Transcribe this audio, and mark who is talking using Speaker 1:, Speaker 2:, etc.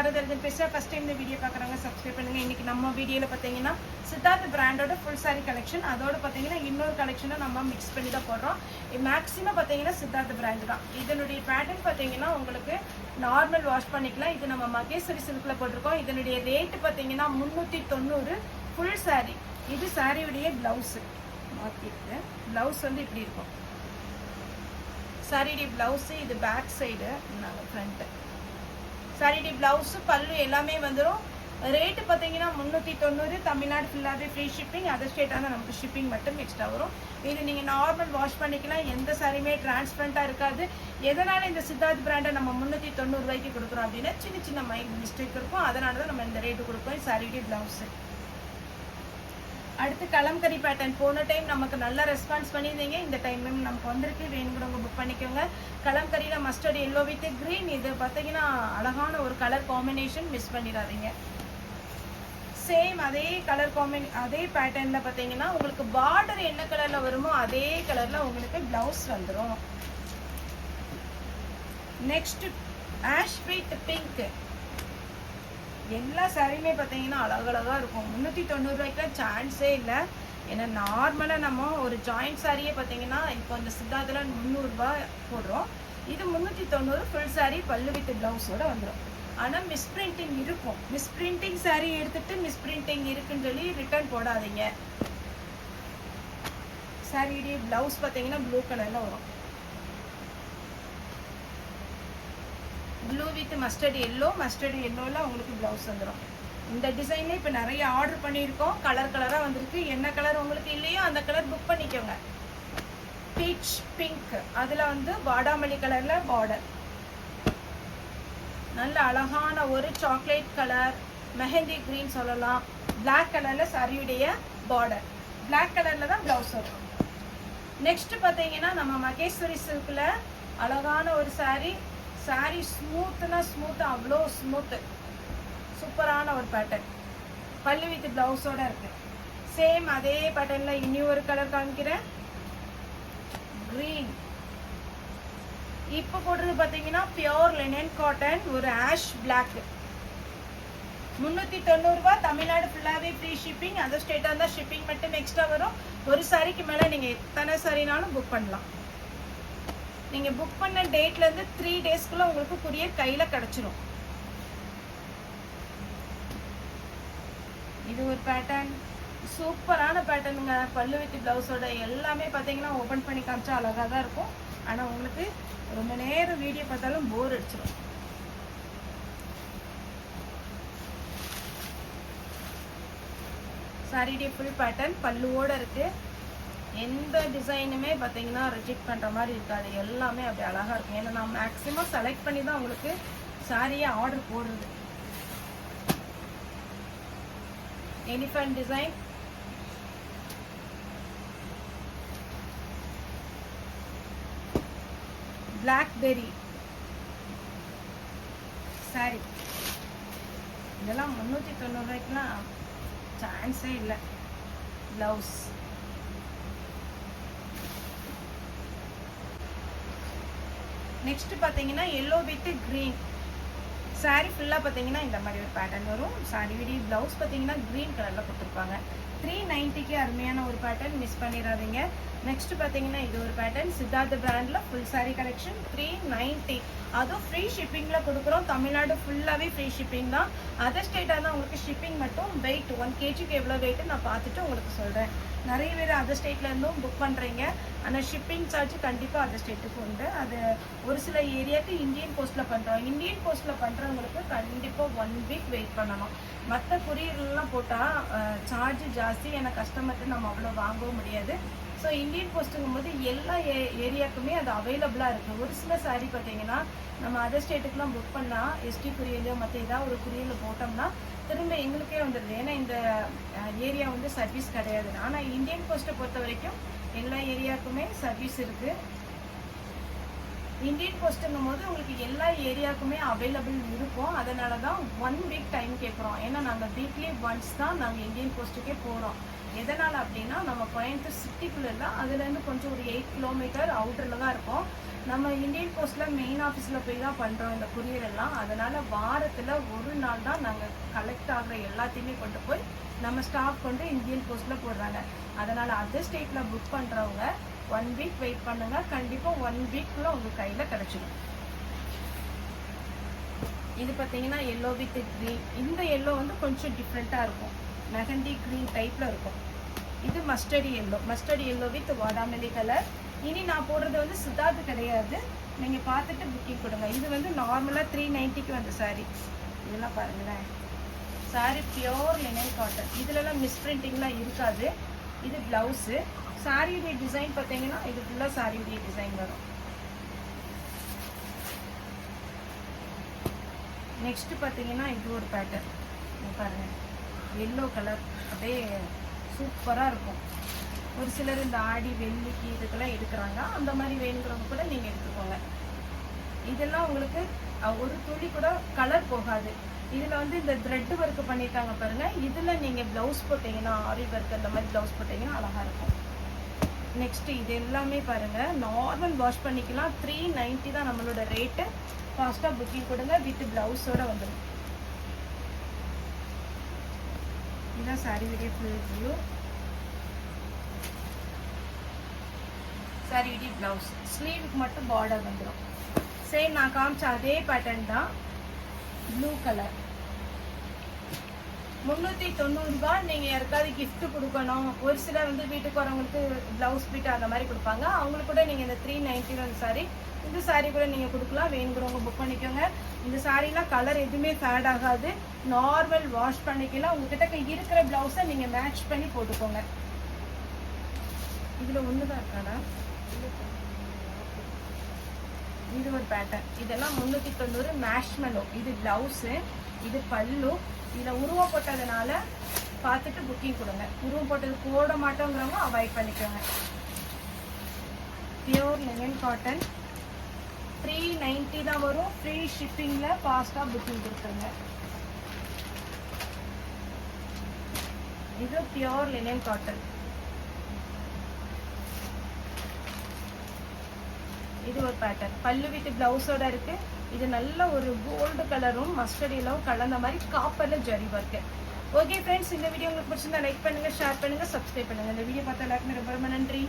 Speaker 1: சாரதர்ஜன் பேசுகிறேன். First time இந்த video பார்க்குறாங்க சப்ஸ்கிரைப் பண்ணுங்கள். இன்றைக்கி நம்ம வீடியோவில் பார்த்தீங்கன்னா சித்தார்த் பிராண்டோட ஃபுல் சாரி கலெக்ஷன், அதோட பார்த்தீங்கன்னா இன்னொரு கலெக்ஷனை நம்ம மிக்ஸ் பண்ணி தான் போடுறோம். மேக்ஸிமம் பார்த்தீங்கன்னா சித்தார்த் பிராண்டு தான். இதனுடைய பேட்டர்ன் பார்த்தீங்கன்னா உங்களுக்கு நார்மல் வாஷ் பண்ணிக்கலாம். இது நம்ம மகேஸ்வரி சில்கில் போட்டிருக்கோம். இதனுடைய ரேட்டு பார்த்தீங்கன்னா 390 ஃபுல் சாரி. இது சாரியுடைய ப்ளவுஸு மாற்றிருக்கு. ப்ளவுஸ் வந்து இப்படி இருக்கும். சாரியுடைய ப்ளவுஸு இது பேக் சைடு, நாங்கள் ஃப்ரண்ட்டு. சாரியுடைய ப்ளவுஸு பல்லு எல்லாமே வந்துடும். ரேட்டு பார்த்தீங்கன்னா 390. தமிழ்நாடு ஃபுல்லாகவே ஃப்ரீ ஷிப்பிங். அதர் ஸ்டேட்டாக நமக்கு ஷிப்பிங் மட்டும் எக்ஸ்ட்ரா வரும். இது நீங்கள் நார்மல் வாஷ் பண்ணிக்கலாம். எந்த சாரியுமே டிரான்ஸ்பரண்ட்டாக இருக்காது. எதனால் இந்த சித்தார்த் பிராண்டை நம்ம 390 ரூபாய்க்கு கொடுக்குறோம் அப்படின்னா சின்ன சின்ன மிஸ்டேக் இருக்கும். அதனால தான் நம்ம இந்த ரேட்டு கொடுப்போம். சாரியுடைய ப்ளவுஸு. அடுத்து கலம்கரி பேட்டர்ன். போன டைம் நமக்கு நல்ல ரெஸ்பான்ஸ் பண்ணியிருந்தீங்க. இந்த டைமும் நமக்கு வந்திருக்கு. வேணுங்கிறவங்க புக் பண்ணிக்கோங்க. கலம்கரியில் மஸ்டர்ட் எல்லோ வித் க்ரீன். இது பார்த்தீங்கன்னா அழகான ஒரு கலர் காம்பினேஷன், மிஸ் பண்ணிடாதீங்க. சேம் அதே கலர் அதே பேட்டர்னில் பார்த்தீங்கன்னா உங்களுக்கு பார்டர் என்ன கலரில் வருமோ அதே கலரில் உங்களுக்கு ப்ளவுஸ் வந்துடும். Next ash white pink. எல்லா சாரியுமே பார்த்தீங்கன்னா அழகழகாக இருக்கும். 390 ரூபாய்க்குலாம் சான்ஸே இல்லை. ஏன்னா நார்மலாக நம்ம ஒரு ஜாயிண்ட் சாரியே பார்த்தீங்கன்னா இப்போ இந்த சித்தார்த்தில் 300 ரூபா போடுறோம். இது 390 ஃபுல் சாரி பல்லு வித் ப்ளவுஸோட வந்துடும். ஆனால் மிஸ்பிரிண்டிங் இருக்கும். மிஸ்பிரிண்டிங் சாரி எடுத்துகிட்டு மிஸ்பிரிண்டிங் இருக்குன்னு சொல்லி ரிட்டர்ன் போடாதீங்க. சாரியுடைய ப்ளவுஸ் பார்த்தீங்கன்னா ப்ளூ கலரில் வரும். ப்ளூ வித் மஸ்டர்ட் எல்லோவில் உங்களுக்கு ப்ளவுஸ் வந்துடும். இந்த டிசைனே இப்போ நிறைய ஆர்டர் பண்ணியிருக்கோம். கலராக வந்திருக்கு. என்ன கலர் உங்களுக்கு இல்லையோ அந்த கலர் புக் பண்ணிக்கோங்க. பீச் பிங்க், அதில் வந்து வாடாமல்லி கலரில் பார்டர். நல்ல அழகான ஒரு சாக்லேட் கலர், மெஹந்தி க்ரீன் சொல்லலாம். பிளாக் கலரில் சாரியுடைய பார்டர். பிளாக் கலரில் தான் ப்ளவுஸ் வரும். நெக்ஸ்ட் பார்த்தீங்கன்னா நம்ம மகேஸ்வரி சில்கில் அழகான ஒரு சாரி. சாரி ஸ்மூத்து, அவ்வளோ ஸ்மூத்து, சூப்பரான ஒரு பேட்டர்ன். பல்லு வித் ப்ளவுஸோட இருக்கு. சேம் அதே பேட்டர்னில் இனி ஒரு கலர் காமிக்கிறேன், க்ரீன். இப்போ போடுறது பார்த்தீங்கன்னா பியோர் லினன் காட்டன், ஒரு ஆஷ் பிளாக். 390 ரூபா. தமிழ்நாடு ஃபுல்லாகவே ஃப்ரீ ஷிப்பிங். அதர் ஸ்டேட்டாக இருந்தால் ஷிப்பிங் மட்டும் எக்ஸ்ட்ரா வரும். ஒரு சாரிக்கு மேலே நீங்கள் எத்தனை சாரினாலும் புக் பண்ணலாம். நீங்கள் புக் பண்ண டேட்லேருந்து 3 டேஸ்க்குள்ளே உங்களுக்கு கொரியர் கையில் கிடச்சிரும். இது ஒரு பேட்டர்ன், சூப்பரான பேட்டர்னுங்க. பல்லு வித் ப்ளவுஸோட எல்லாமே பார்த்தீங்கன்னா ஓப்பன் பண்ணி காமிச்சா அழகாக தான் இருக்கும். ஆனால் உங்களுக்கு ரொம்ப நேரம் வீடியோ பார்த்தாலும் போர் அடிச்சிடும். சாரியுடைய ஃபுல் பேட்டர்ன் பல்லுவோடு இருக்குது. எந்த டிசைனுமே பார்த்தீங்கன்னா ரிஜெக்ட் பண்ணுற மாதிரி இருக்காது. எல்லாமே அப்படி அழகாக இருக்கும். ஏன்னா நான் மேக்ஸிமம் செலக்ட் பண்ணி தான் உங்களுக்கு சாரியை ஆர்டர் போடுறது. Elephant design, blackberry sorry. இதெல்லாம் 390 ரூபாய்க்குலாம் சான்ஸே இல்லை. ப்ளவுஸ். நெக்ஸ்ட் பார்த்தீங்கன்னா எல்லோ வித் க்ரீன். சாரி ஃபுல்லாக பார்த்தீங்கன்னா இந்த மாதிரி ஒரு பேட்டர்ன் வரும். சாரியுடைய ப்ளவுஸ் பார்த்தீங்கன்னா க்ரீன் கலரில் கொடுத்துருப்பாங்க. 390க்கு அருமையான ஒரு பேட்டர்ன், மிஸ் பண்ணிடாதீங்க. நெக்ஸ்ட் பார்த்தீங்கன்னா இது ஒரு பேட்டர்ன் சித்தார்த் பிராண்டில் ஃபுல் சாரி கலெக்ஷன் 390. அதுவும் ஃப்ரீ ஷிப்பிங்கில் கொடுக்குறோம். தமிழ்நாடு ஃபுல்லாகவே ஃப்ரீ ஷிப்பிங் தான். அதர் ஸ்டேட்டாக தான் உங்களுக்கு ஷிப்பிங் மட்டும். வெயிட் 1 kgக்கு எவ்வளோ வெயிட்டு நான் பார்த்துட்டு உங்களுக்கு சொல்கிறேன். நிறைய பேர் அதர் ஸ்டேட்லேருந்தும் புக் பண்ணுறீங்க. ஆனால் ஷிப்பிங் சார்ஜ் கண்டிப்பாக அதர் ஸ்டேட்டுக்கு உண்டு. அது ஒரு சில ஏரியாவுக்கு இந்தியன் போஸ்ட்டில் பண்ணுறோம். இந்தியன் போஸ்ட்டில் பண்ணுறவங்களுக்கு கண்டிப்பாக 1 வீக் வெயிட் பண்ணணும். மற்ற கொரியர்லாம் போட்டால் சார்ஜ் ஜாஸ்தி. ஏன்னா கஸ்டமர்கிட்ட நம்ம அவ்வளோ வாங்கவும் முடியாது. ஸோ இந்தியன் போஸ்ட்டுங்கும் போது எல்லா ஏரியாவுக்குமே அது அவைலபிளாக இருக்குது. ஒரு சில சாரீ பார்த்தீங்கன்னா நம்ம அதர் ஸ்டேட்டுக்குலாம் புக் பண்ணால் எஸ்டி குரியலையோ மற்ற ஏதாவது ஒரு குரியலில் போட்டோம்னா திரும்ப எங்களுக்கே வந்துடுது. ஏன்னா இந்த ஏரியா வந்து சர்வீஸ் கிடையாது. ஆனால் இந்தியன் போஸ்ட்டை பொறுத்த வரைக்கும் எல்லா ஏரியாவுக்குமே சர்வீஸ் இருக்குது. இந்தியன் போஸ்ட்டுங்கும் போது உங்களுக்கு எல்லா ஏரியாவுக்குமே அவைலபிள் இருக்கும். அதனால தான் 1 வீக் டைம் கேட்குறோம். ஏன்னா நாங்கள் வீக்லி ஒன்ஸ் தான் நாங்கள் இந்தியன் போஸ்ட்டுக்கே போகிறோம். எதனால் அப்படின்னா நம்ம கோயம்புத்தூர் சிட்டிக்குள்ளே இல்லை, அதுலேருந்து கொஞ்சம் ஒரு 8 கிலோமீட்டர் அவுட்டரில் தான் இருக்கும். நம்ம இந்தியன் போஸ்ட்டில் மெயின் ஆஃபீஸில் போய் தான் பண்ணுறோம் இந்த கொரியர் எல்லாம். அதனால் வாரத்தில் ஒரு நாள் தான் நாங்கள் கலெக்ட் ஆகிற எல்லாத்தையுமே கொண்டு போய் நம்ம ஸ்டாஃப் கொண்டு இந்தியன் போஸ்ட்டில் போடுறாங்க. அதனால் அதர் ஸ்டேட்டில் புக் பண்ணுறவங்க 1 வீக் வெயிட் பண்ணுங்கள். கண்டிப்பாக 1 வீக்கில் உங்கள் கையில் கிடச்சிடும். இது பார்த்தீங்கன்னா எல்லோ வித் க்ரீன். இந்த எல்லோ வந்து கொஞ்சம் டிஃப்ரெண்ட்டாக இருக்கும், மெஹந்தி க்ரீன் டைப்பில் இருக்கும். இது மஸ்டர்டி எல்லோ, மஸ்டர்டி எல்லோ வித் வாடாமல்லி கலர். இனி நான் போடுறது வந்து சித்தார்த்து கிடையாது, நீங்கள் பார்த்துட்டு புக்கிங் கொடுங்க. இது வந்து நார்மலாக 390க்கு வந்த சாரீ. இதெல்லாம் பாருங்களேன், சாரீ பியோர் லினன் காட்டன். இதுலலாம் மிஸ் பிரிண்டிங்லாம் இருக்காது. இது ப்ளவுஸு. சாரியுடைய டிசைன் பார்த்தீங்கன்னா இது ஃபுல்லாக சாரியுடைய டிசைன் வரும். நெக்ஸ்ட் பார்த்தீங்கன்னா இது ஒரு பேட்டர்ன் பாருங்கள், எல்லோ கலர் அப்படியே சூப்பராக இருக்கும். ஒரு சிலர் இந்த ஆடி வெள்ளிக்கு இதுக்கெல்லாம் எடுக்கிறாங்க, அந்த மாதிரி வேணுங்கிறவங்க கூட நீங்கள் எடுத்துக்கோங்க. இதெல்லாம் உங்களுக்கு ஒரு துளி கூட கலர் போகாது. இதில் வந்து இந்த த்ரெட் ஒர்க் பண்ணியிருக்காங்க பாருங்கள். இதில் நீங்கள் ப்ளவுஸ் போட்டிங்கன்னா, ஆரி ஒர்க் அந்த மாதிரி ப்ளவுஸ் போட்டிங்கன்னா அழகாக இருக்கும். நெக்ஸ்ட்டு இது எல்லாமே பாருங்கள், நார்மல் வாஷ் பண்ணிக்கலாம். 390 தான் நம்மளோட ரேட்டு. ஃபாஸ்ட்டாக புக்கிங் கொடுங்க, வித் ப்ளவுஸோடு வந்துடும். இதுதான் சாரி விடிய ஃபுல் வியூ. சாரி விடி ப்ளவுஸ், ஸ்லீவுக்கு மட்டும் பார்டர் வந்துடும். சேம் நான் காமிச்ச அதே பேட்டர்ன் தான், ப்ளூ கலர். 390 ரூபாய். நீங்கள் யாருக்காவது கிஃப்ட் கொடுக்கணும், ஒரு சிலர் வந்து வீட்டுக்கு வரவங்களுக்கு ப்ளவுஸ் பீட் அந்த மாதிரி கொடுப்பாங்க, அவங்களுக்கு கூட நீங்கள் இந்த 390 சாரி, இந்த சாரீ கூட நீங்கள் கொடுக்கலாம். வேணுங்கிறவங்க புக் பண்ணிக்கோங்க. இந்த சாரீலாம் கலர் எதுவுமே ஃபேட் ஆகாது, நார்மல் வாஷ் பண்ணிக்கலாம். உங்ககிட்ட இருக்கிற ப்ளவுஸை நீங்கள் மேட்ச் பண்ணி போட்டுக்கோங்க. இதில் ஒன்று தான் இருக்காடா, இது ஒரு பேட்டர்ன். இதெல்லாம் 390 மேஷ்மெலோ. இது ப்ளவுஸு, இது பல்லு. இதில் உருவம் போட்டதுனால பார்த்துட்டு புக்கிங் கொடுங்க. உருவம் போட்டது போட மாட்டோங்கிறவங்க அவாய்ட் பண்ணிக்கோங்க. பியோர் லினன் காட்டன் 390 தான் வரும். ஃப்ரீ ஷிப்பிங்கில் ஃபாஸ்ட்டாக புக்கிங் கொடுத்துருங்க. இது பியோர் லினன் காட்டன். இது ஒரு பேட்டர்ன், பல்லு வித் பிளவுஸோட இருக்கு. இது நல்ல ஒரு கோல்டு கலரும் மஸ்டர்ட் எல்லோவும் கலந்த மாதிரி காப்பர்ல ஜரி ஒர்க். ஓகே ஃப்ரெண்ட்ஸ், இந்த வீடியோ உங்களுக்கு பிடிச்சிருந்தா லைக் பண்ணுங்க, ஷேர் பண்ணுங்க, சப்ஸ்கிரைப் பண்ணுங்க. இந்த வீடியோ பார்த்த எல்லாருக்குமே ரொம்ப ரொம்ப நன்றி.